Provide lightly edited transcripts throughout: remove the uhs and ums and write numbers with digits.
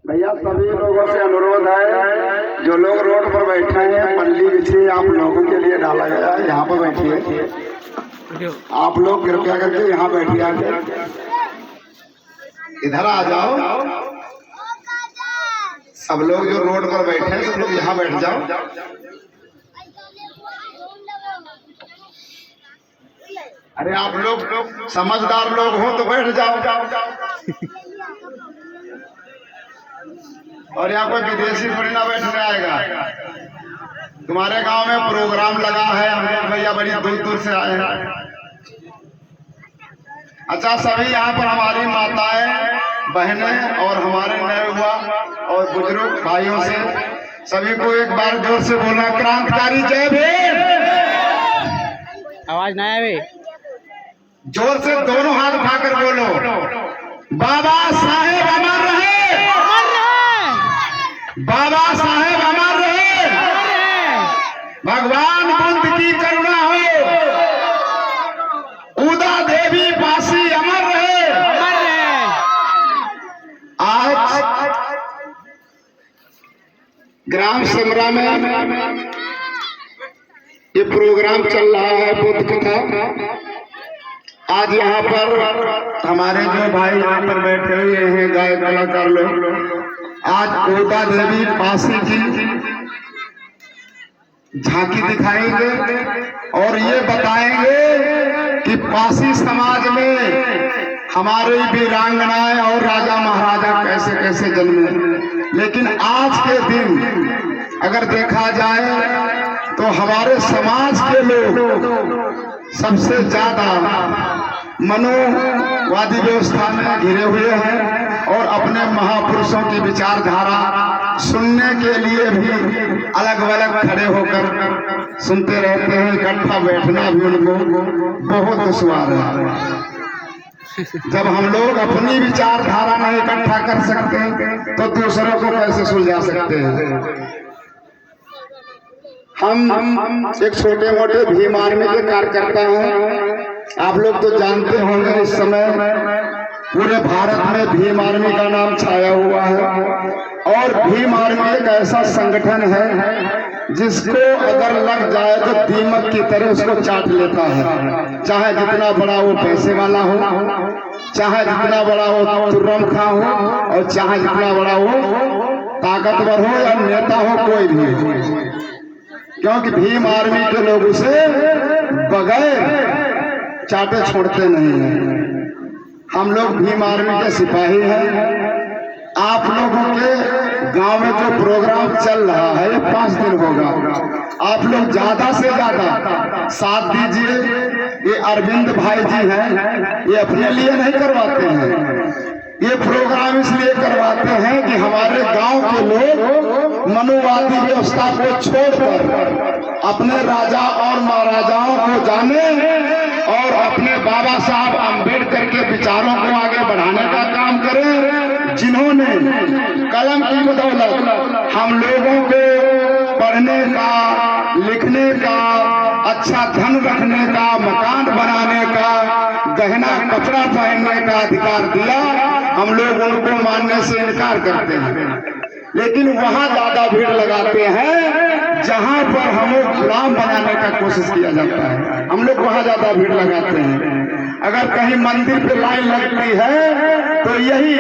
भैया सभी लोगों से अनुरोध है, जो लोग रोड पर बैठे हैं पल्ली बिछी आप लोगों के लिए डाला गया है, यहाँ पर बैठिए। आप लोग कृपया करके यहाँ बैठिए, आके इधर आ जाओ। सब लोग जो रोड पर बैठे हैं सब लोग यहाँ बैठ जाओ। अरे आप लोग समझदार लोग हो तो बैठ जाओ। और यहाँ कोई विदेशी थोड़ी ना बैठने आएगा। तुम्हारे गांव में प्रोग्राम लगा है, हम लोग भैया बड़ी दूर दूर से आए हैं। अच्छा, सभी यहाँ पर हमारी माताएं बहनें और हमारे नए हुआ और बुजुर्ग भाइयों से सभी को एक बार जोर से बोलना, क्रांतिकारी जय भीम। आवाज ना आवे, जोर से दोनों हाथ उठाकर बोलो, बाबा साहेब अमर रहे, बाबा साहेब अमर रहे, भगवान बुद्ध की करुणा हो, उदा देवी पासी अमर रहे। आज ग्राम सिमरा में ये प्रोग्राम चल रहा है बुद्ध कथा। आज यहाँ पर हमारे जो भाई यहाँ पर बैठे हुए हैं गायक कलाकार लोग, आज उदा देवी पासी की झांकी दिखाएंगे और ये बताएंगे कि पासी समाज में हमारे वीरांगनाएं और राजा महाराजा कैसे कैसे जन्मे। लेकिन आज के दिन अगर देखा जाए तो हमारे समाज के लोग सबसे ज्यादा मनोवादी व्यवस्था में घिरे हुए हैं और अपने महापुरुषों की विचारधारा सुनने के लिए भी अलग अलग खड़े होकर सुनते रहते हैं। इकट्ठा बैठना भी उनको बहुत दुश्वार है। जब हम लोग अपनी विचारधारा नहीं इकट्ठा कर सकते तो दूसरों को कैसे सुलझा सकते हैं। हम एक छोटे मोटे भीम आर्मी के कार्यकर्ता हैं। आप लोग तो जानते होंगे इस समय पूरे भारत में भीम आर्मी का नाम छाया हुआ है और भीम आर्मी एक ऐसा संगठन है जिसको अगर लग जाए तो दीमक की तरह उसको चाट लेता है। चाहे जितना बड़ा वो पैसे वाला हो, चाहे जितना बड़ा वो तुर्रम खां हो और चाहे जितना बड़ा वो ताकतवर हो या नेता हो, कोई भी हो, क्योंकि भीम आर्मी के लोग उसे बगैर चाटे छोड़ते नहीं हैं। हम लोग भीम आर्मी के सिपाही हैं। आप लोगों के गांव में जो प्रोग्राम चल रहा है ये 5 दिन होगा। आप लोग ज्यादा से ज्यादा साथ दीजिए। ये अरविंद भाई जी हैं, ये अपने लिए नहीं करवाते हैं, ये प्रोग्राम इसलिए करवाते हैं कि हमारे गांव के लोग मनोवादी व्यवस्था को छोड़कर अपने राजा और महाराजाओं को जाने और अपने बाबा साहब अम्बेडकर के विचारों को आगे बढ़ाने का काम करें, जिन्होंने कलम की बदौलत हम लोगों को पढ़ने का, लिखने का, अच्छा धन रखने का, मकान बनाने का, गहना कपड़ा पहनने का अधिकार दिया। हम लोग उनको मानने से इनकार करते हैं, लेकिन वहां ज्यादा भीड़ लगाते हैं जहां पर हमें गुलाम बनाने का कोशिश किया जाता है। हम लोग वहां ज्यादा भीड़ लगाते हैं। अगर कहीं मंदिर पे लाइन लगती है तो यही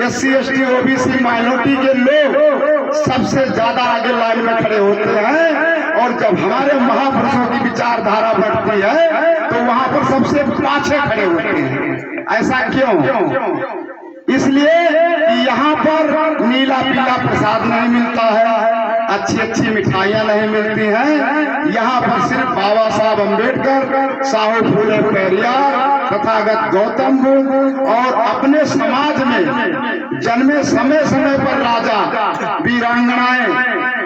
SC ST OBC माइनॉरिटी के लोग सबसे ज्यादा आगे लाइन में खड़े होते हैं और जब हमारे महापुरुषों की विचारधारा बढ़ती है तो वहां पर सबसे पाछे खड़े होते हैं। ऐसा क्यों? इसलिए यहाँ पर नीला पीला प्रसाद नहीं मिलता है, अच्छी अच्छी मिठाइयाँ नहीं मिलती हैं। यहाँ पर सिर्फ बाबा साहब अम्बेडकर, साहू फूले पेरियार, तथागत गौतम बुद्ध और अपने समाज में जन्मे समय समय पर राजा, वीरांगनाएं,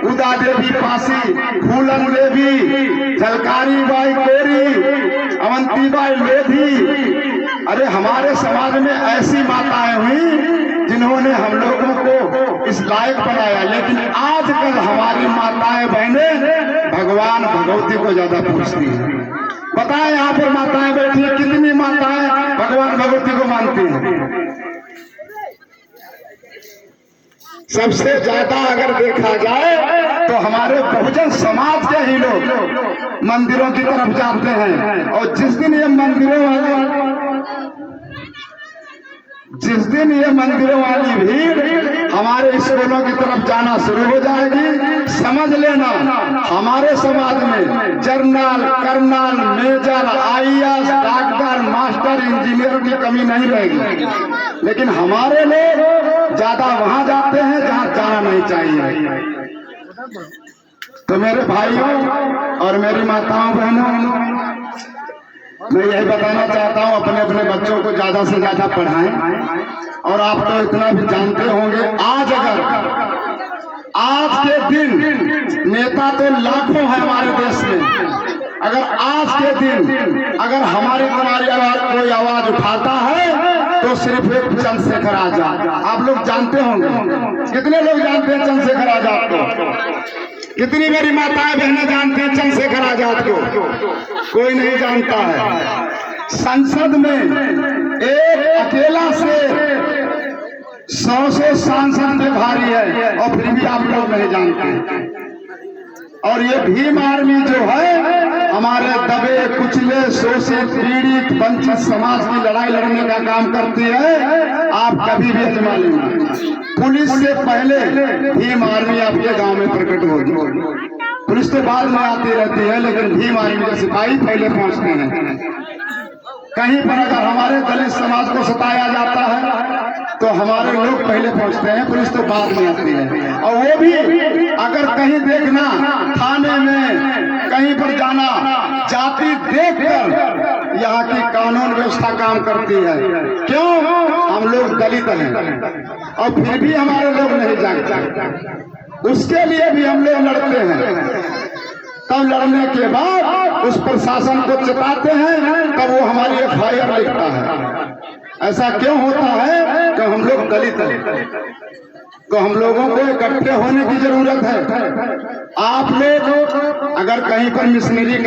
उदा देवी पासी, फूलन देवी, झलकारी बाई कोरी, अवंती बाई लोधी। अरे हमारे समाज में ऐसी माताएं हुई जिन्होंने हम लोगों को इस लायक बनाया। लेकिन आजकल हमारी माताएं बहनें भगवान भगवती को ज्यादा पूछती हैं। बताएं, यहाँ पर माताएं बैठी हैं, कितनी माताएं भगवान भगवती को मानती हैं? सबसे ज्यादा अगर देखा जाए तो हमारे बहुजन समाज के ही लोग मंदिरों की तरफ जाते हैं। और जिस दिन ये मंदिरों वाली भीड़ हमारे स्कूलों की तरफ जाना शुरू हो जाएगी, समझ लेना हमारे समाज में general, colonel, major, IAS, doctor, master, engineer की कमी नहीं रहेगी। लेकिन हमारे लोग ज्यादा वहां जाते हैं जहां जाना नहीं चाहिए। तो मेरे भाइयों और मेरी माताओं बहनों, मैं यही बताना चाहता हूं, अपने अपने बच्चों को ज्यादा से ज्यादा पढ़ाएं। और आप तो इतना भी जानते होंगे, आज के दिन नेता तो लाखों है हमारे देश में। अगर आज के दिन अगर हमारी तुम्हारी कोई आवाज उठाता है तो सिर्फ एक चंद्रशेखर आजाद। आप लोग जानते होंगे, कितने लोग जानते हैं चंद्रशेखर आजाद को? कितनी मेरी माताएं बहनें जानती हैं चंद्रशेखर आजाद को? कोई नहीं जानता है। संसद में एक अकेला से 100 सांसद में भारी है और फिर भी आप लोग नहीं जानते। और ये भीम आर्मी जो है हमारे दबे कुचले शोषित पीड़ित वंचित समाज की लड़ाई लड़ने का काम करती है। आप कभी भी अजमा लेना, पुलिस से पहले भीम आर्मी आपके गांव में प्रकट होगी। पुलिस तो बाद में आती रहती है, लेकिन भीम आर्मी के सिपाही पहले पहुंचते हैं। कहीं पर अगर हमारे दलित समाज को सताया जाता है तो हमारे लोग पहले पहुंचते हैं, पुलिस तो बाद में आती है। और वो भी अगर कहीं देखना, थाने में कहीं पर जाना, जाति देखकर यहाँ की कानून व्यवस्था काम करती है। क्यों? हम लोग दलित हैं और फिर भी हमारे लोग नहीं जागते। उसके लिए भी हम लोग लड़ते हैं। तब लड़ने के बाद उस प्रशासन को चेताते हैं, तब वो हमारी FIR लिखता है। ऐसा क्यों होता है? कि हम लोग दलित हैं, तो हम लोगों को इकट्ठे होने की जरूरत है। आप लोग अगर कहीं पर मिशनरी